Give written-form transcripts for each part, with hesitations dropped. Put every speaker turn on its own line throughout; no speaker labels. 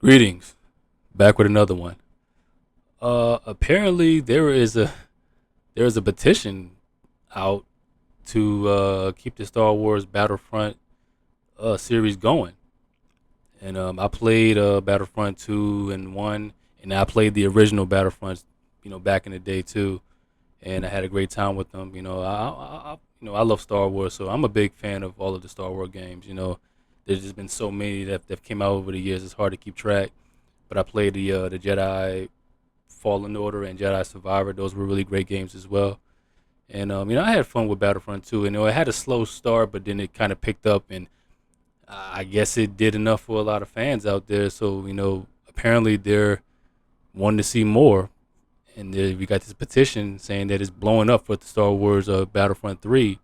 Greetings. Back with another one. Apparently there is a petition out to keep the Star Wars Battlefront series going. And I played Battlefront 2 and 1, and I played the original Battlefronts, back in the day too. And I had a great time with them. I love Star Wars, so I'm a big fan of all of the Star Wars games. There's just been so many that came out over the years. It's hard to keep track. But I played the Jedi Fallen Order and Jedi Survivor. Those were really great games as well. And I had fun with Battlefront too. It had a slow start, but then it kind of picked up, and I guess it did enough for a lot of fans out there. So apparently they're wanting to see more, and we got this petition saying that it's blowing up for the Star Wars Battlefront 3.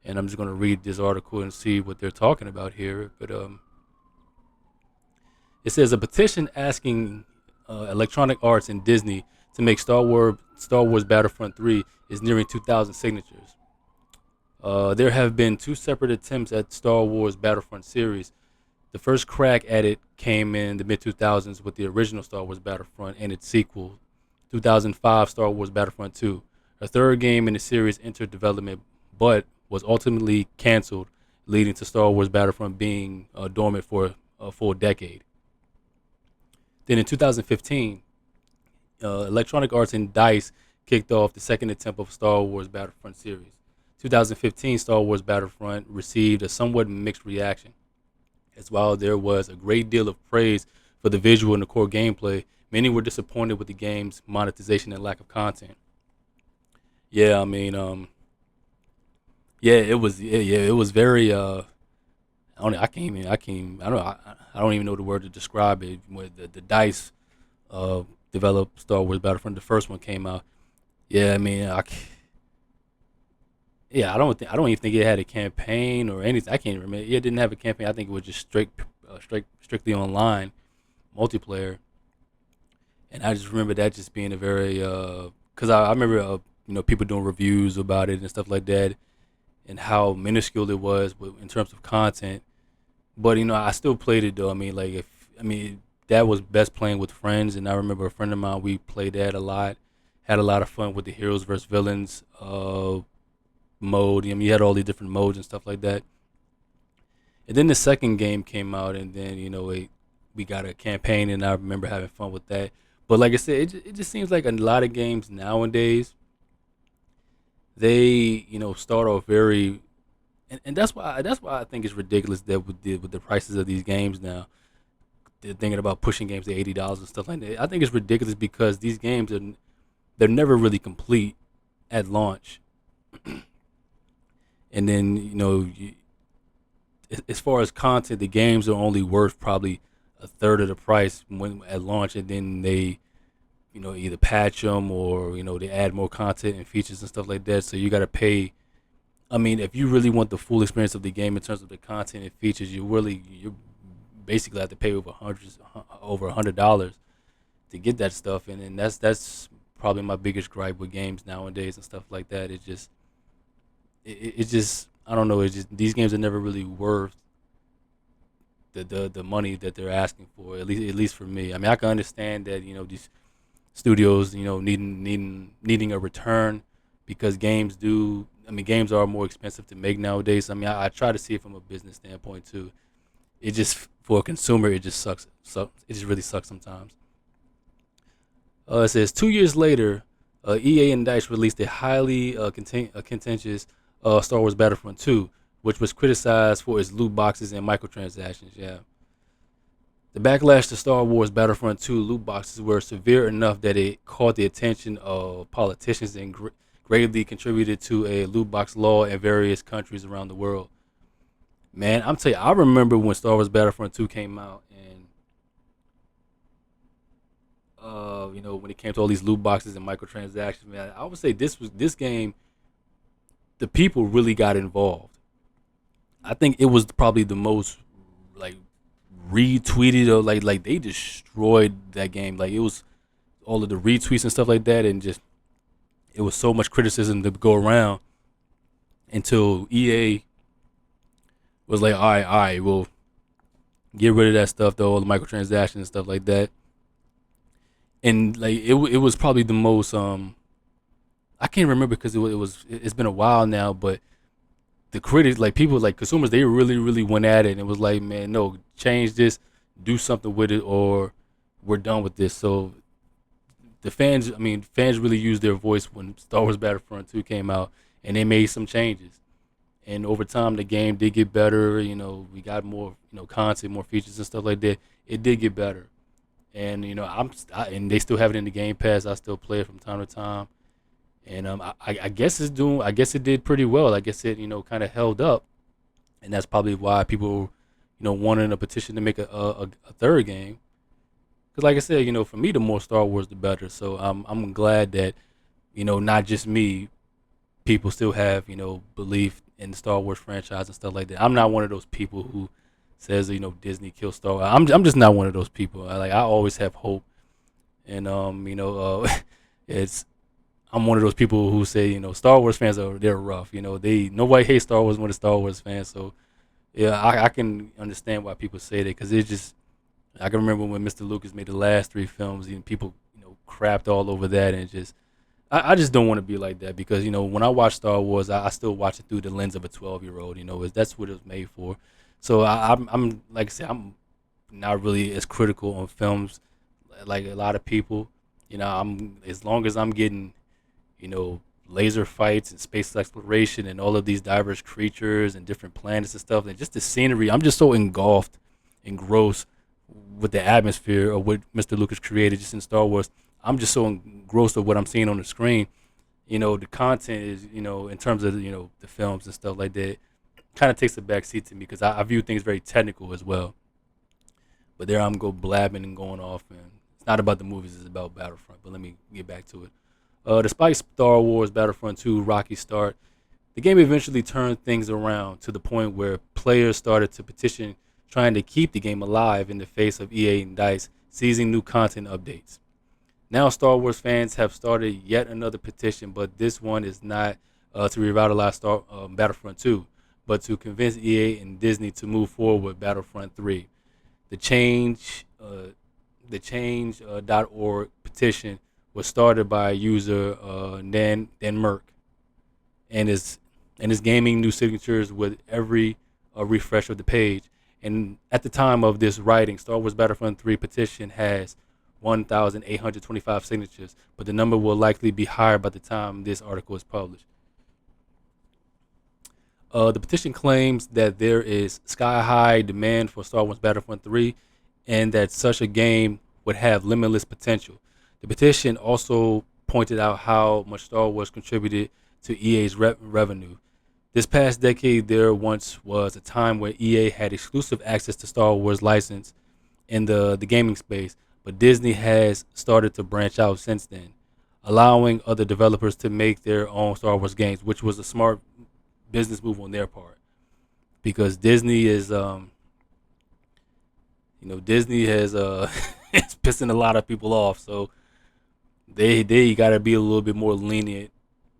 And I'm just gonna read this article and see what they're talking about here. But it says a petition asking Electronic Arts and Disney to make Star Wars Battlefront 3 is nearing 2,000 signatures. There have been two separate attempts at Star Wars Battlefront series. The first crack at it came in the mid 2000s with the original Star Wars Battlefront and its sequel, 2005 Star Wars Battlefront 2. A third game in the series entered development but was ultimately canceled, leading to Star Wars Battlefront being dormant for a full decade. Then in 2015, Electronic Arts and DICE kicked off the second attempt of Star Wars Battlefront series. 2015 Star Wars Battlefront received a somewhat mixed reaction. As while there was a great deal of praise for the visual and the core gameplay, many were disappointed with the game's monetization and lack of content. Yeah, I mean, yeah, it was very. I don't even know the word to describe it. When the Dice developed Star Wars Battlefront, the first one came out. Yeah, I mean, I don't even think it had a campaign or anything. I can't remember. Yeah, it didn't have a campaign. I think it was just strictly online multiplayer. And I just remember that just being a very because I remember people doing reviews about it and stuff like that, and how minuscule it was in terms of content. But I still played it though. I mean, like if I mean that was best playing with friends, and I remember a friend of mine, we played that a lot, had a lot of fun with the heroes versus villains mode. I mean, you had all these different modes and stuff like that. And then the second game came out, and then we got a campaign, and I remember having fun with that. But like I said, it just seems like a lot of games nowadays they start off very, and that's why I think it's ridiculous that with the prices of these games now, they're thinking about pushing games to $80 and stuff like that. I think it's ridiculous because these games they're never really complete at launch, and then as far as content, the games are only worth probably a third of the price when at launch, and then they either patch them or they add more content and features and stuff like that. So you got to pay. I mean, if you really want the full experience of the game in terms of the content and features, you basically have to pay over $100 to get that stuff, and that's probably my biggest gripe with games nowadays and stuff like that. It just I don't know. It's just these games are never really worth the money that they're asking for. At least for me. I mean, I can understand that these studios needing a return because games do. I mean, games are more expensive to make nowadays. I mean, I try to see it from a business standpoint too. It just for a consumer, it just sucks. So it just really sucks sometimes. It says 2 years later, EA and Dice released a highly contentious Star Wars Battlefront 2, which was criticized for its loot boxes and microtransactions. Yeah, the backlash to Star Wars Battlefront 2 loot boxes were severe enough that it caught the attention of politicians and greatly contributed to a loot box law in various countries around the world. Man, I'm telling you, I remember when Star Wars Battlefront 2 came out, and when it came to all these loot boxes and microtransactions, man, I would say this game. The people really got involved. I think it was probably the most like retweeted or like they destroyed that game. Like it was all of the retweets and stuff like that, and just it was so much criticism to go around until EA was like, all right, well, Get rid of that stuff though, all the microtransactions and stuff like that. And like it was probably the most I can't remember because it's been a while now, but the critics, like people, like consumers, they really went at it and it was like, man, no, change this, do something with it, or we're done with this. So the fans, I mean, fans really used their voice when Star Wars Battlefront 2 came out, and they made some changes. And over time, the game did get better. We got more, content, more features and stuff like that. It did get better, and and they still have it in the Game Pass. I still play it from time to time, and I guess it's doing. I guess it did pretty well. I guess it, kind of held up, and that's probably why people, wanted a petition to make a third game. Because like I said, for me, the more Star Wars, the better. So I'm glad that, not just me, people still have, belief in the Star Wars franchise and stuff like that. I'm not one of those people who says, Disney killed Star Wars. I'm just not one of those people. I always have hope, and it's I'm one of those people who say, Star Wars fans they're rough. Nobody hates Star Wars more than Star Wars fans. So yeah, I can understand why people say that because it just I can remember when Mr. Lucas made the last three films, people, crapped all over that and just I just don't want to be like that because when I watch Star Wars, I still watch it through the lens of a 12-year-old. That's what it was made for. So I'm like I said, I'm not really as critical on films like a lot of people. I'm as long as I'm getting laser fights and space exploration and all of these diverse creatures and different planets and stuff and just the scenery. I'm just so engulfed, engrossed with the atmosphere of what Mr. Lucas created just in Star Wars. I'm just so engrossed with what I'm seeing on the screen. The content is, in terms of, the films and stuff like that, kind of takes a back seat to me because I view things very technical as well. But there I'm go blabbing and going off, and it's not about the movies, it's about Battlefront. But let me get back to it. Despite Star Wars Battlefront 2 rocky start, the game eventually turned things around to the point where players started to petition trying to keep the game alive in the face of EA and DICE seizing new content updates. Now Star Wars fans have started yet another petition, but this one is not to revitalize Battlefront 2, but to convince EA and Disney to move forward with Battlefront 3. The change.org petition was started by user Dan Merck and is gaming new signatures with every refresh of the page. And at the time of this writing, Star Wars Battlefront 3 petition has 1,825 signatures, but the number will likely be higher by the time this article is published. The petition claims that there is sky-high demand for Star Wars Battlefront 3 and that such a game would have limitless potential. The petition also pointed out how much Star Wars contributed to EA's revenue. This past decade, there once was a time where EA had exclusive access to Star Wars license in the gaming space, but Disney has started to branch out since then, allowing other developers to make their own Star Wars games, which was a smart business move on their part. Because Disney is, Disney has it's pissing a lot of people off, so they got to be a little bit more lenient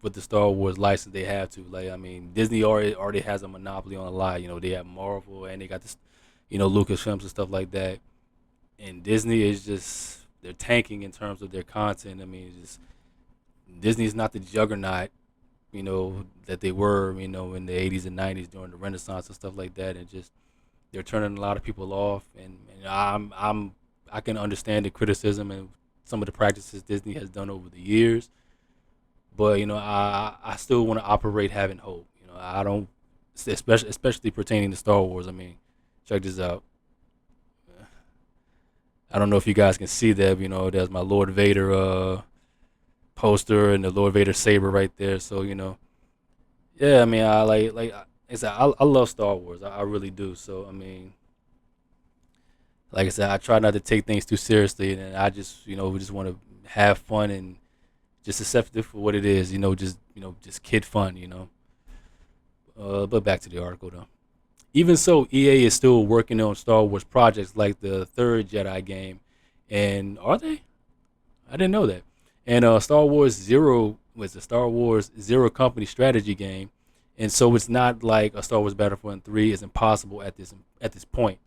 with the Star Wars license they have to. Like, I mean, Disney already has a monopoly on a lot. They have Marvel and they got this, Lucasfilms and stuff like that. And Disney is just they're tanking in terms of their content. I mean, Disney's not the juggernaut, that they were, in the 80s and 90s during the Renaissance and stuff like that. And just they're turning a lot of people off. And I can understand the criticism and some of the practices Disney has done over the years. But I still want to operate having hope. I don't, especially pertaining to Star Wars. I mean, check this out. I don't know if you guys can see that. There's my Lord Vader poster and the Lord Vader saber right there. So yeah. I mean, I love Star Wars. I really do. So I mean, like I said, I try not to take things too seriously, and I just we just want to have fun and just accept it for what it is. Just kid fun. But back to the article though. Even so, EA is still working on Star Wars projects like the third Jedi game, and are they? I didn't know that. And Star Wars Zero was the Star Wars Zero Company strategy game, and so it's not like a Star Wars Battlefront 3 is impossible at this point.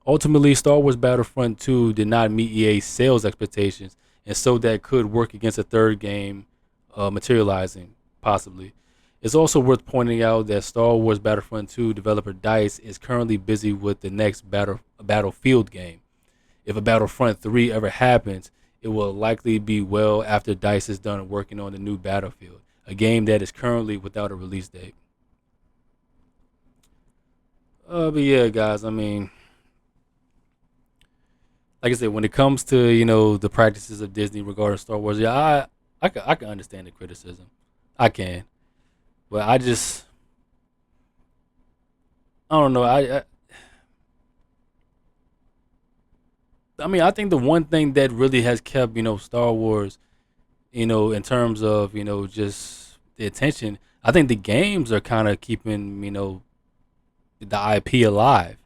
Ultimately, Star Wars Battlefront 2 did not meet EA's sales expectations, and so that could work against a third game materializing, possibly. It's also worth pointing out that Star Wars Battlefront 2 developer DICE is currently busy with the next Battlefield game. If a Battlefront 3 ever happens, it will likely be well after DICE is done working on the new Battlefield, a game that is currently without a release date. But yeah, guys, I mean, like I said, when it comes to the practices of Disney regarding Star Wars, yeah, I can understand the criticism, I can, but I don't know, I mean I think the one thing that really has kept Star Wars in terms of just the attention, I think the games are kind of keeping the IP alive.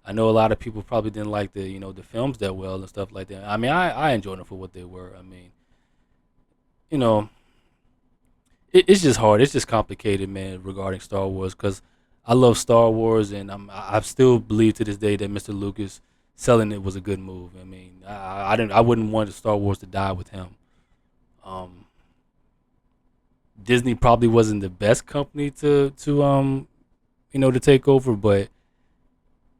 I know a lot of people probably didn't like the films that well and stuff like that. I mean, I enjoyed them for what they were. I mean, you know, it's just hard. It's just complicated, man, regarding Star Wars because I love Star Wars and I still believe to this day that Mr. Lucas selling it was a good move. I mean, I wouldn't want Star Wars to die with him. Um, Disney probably wasn't the best company to take over, but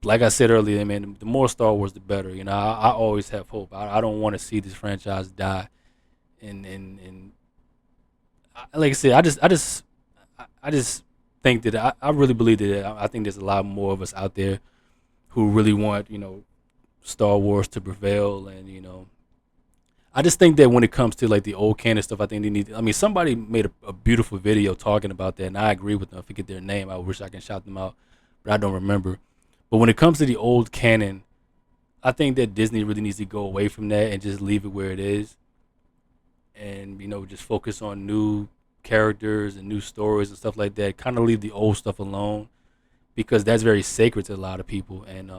like I said earlier, man, the more Star Wars, the better. I always have hope. I don't want to see this franchise die. And like I said, I just think that I really believe that I think there's a lot more of us out there who really want Star Wars to prevail, and I just think that when it comes to like the old canon stuff, I think they need. I mean, somebody made a beautiful video talking about that, and I agree with them. I forget their name. I wish I can shout them out, but I don't remember. But when it comes to the old canon, I think that Disney really needs to go away from that and just leave it where it is, and just focus on new characters and new stories and stuff like that. Kind of leave the old stuff alone because that's very sacred to a lot of people. And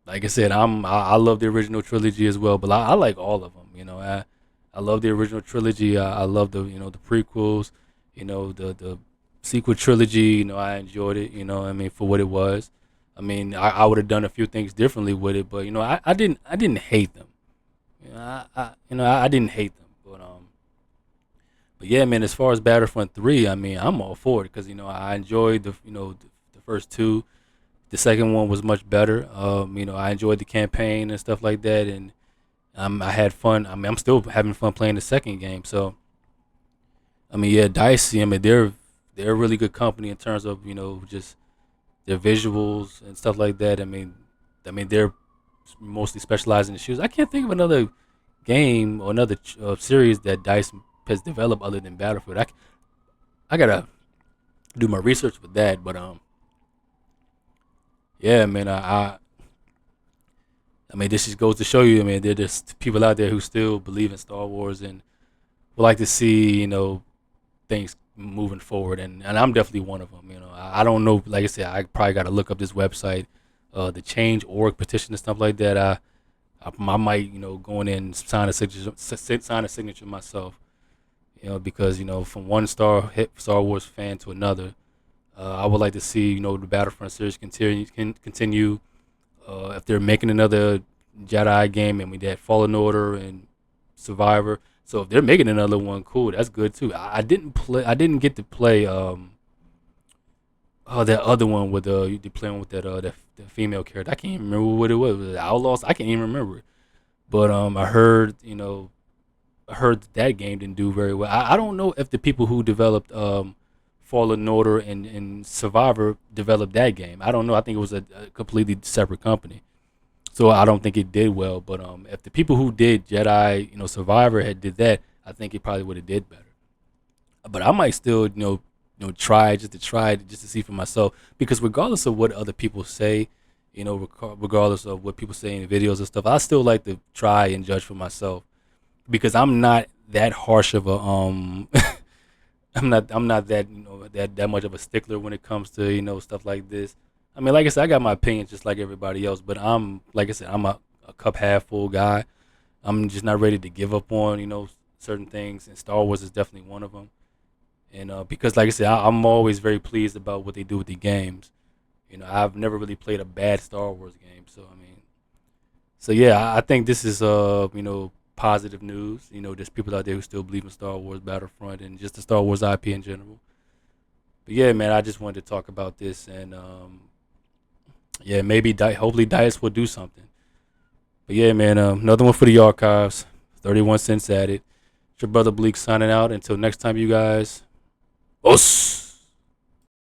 like I said, I love the original trilogy as well, but I like all of them. I love the original trilogy. I love the prequels. The sequel trilogy. I enjoyed it. I mean, for what it was. I mean, I would have done a few things differently with it, but I didn't hate them. I didn't hate them, but yeah, man. As far as Battlefront 3, I mean, I'm all for it because I enjoyed the first two. The second one was much better. I enjoyed the campaign and stuff like that, and I had fun. I mean, I'm still having fun playing the second game. So, I mean, yeah, Dicey. I mean, they're a really good company in terms of just their visuals and stuff like that. I mean, they're mostly specialized in the shoes. I can't think of another game or another series that Dice has developed other than Battlefield. I gotta do my research with that, but yeah, man. I mean, this just goes to show you. I mean, there's people out there who still believe in Star Wars and would like to see things moving forward, and I'm definitely one of them. I don't know. Like I said, I probably got to look up this website, the change org petition and stuff like that. I might go in there and sign a signature myself. Because from one Star Wars fan to another, I would like to see the Battlefront series continue. If they're making another Jedi game, and we had Fallen Order and Survivor, so if they're making another one, cool, that's good too. I didn't play. I didn't get to play. That other one with you playing with that female character. I can't even remember what it was. Was it Outlaws? I can't even remember it. But I heard that game didn't do very well. I don't know if the people who developed Fallen Order and Survivor developed that game. I don't know. I think it was a completely separate company, so I don't think it did well. But if the people who did Jedi, Survivor had did that, I think it probably would have did better. But I might still, try just to see for myself. Because regardless of what other people say, regardless of what people say in videos and stuff, I still like to try and judge for myself because I'm not that harsh of a I'm not that that much of a stickler when it comes to stuff like this. I mean, like I said, I got my opinions just like everybody else, but like I said, I'm a cup half full guy. I'm just not ready to give up on certain things, and Star Wars is definitely one of them. And because like I said, I'm always very pleased about what they do with the games. I've never really played a bad Star Wars game. So I mean, so yeah, I think this is positive news. There's people out there who still believe in Star Wars Battlefront and just the Star Wars IP in general. But yeah, man, I just wanted to talk about this, and yeah, maybe hopefully Dice will do something. But yeah, man, another one for the archives. 31 cents at it. It's your brother Bleak signing out. Until next time, you guys. Us.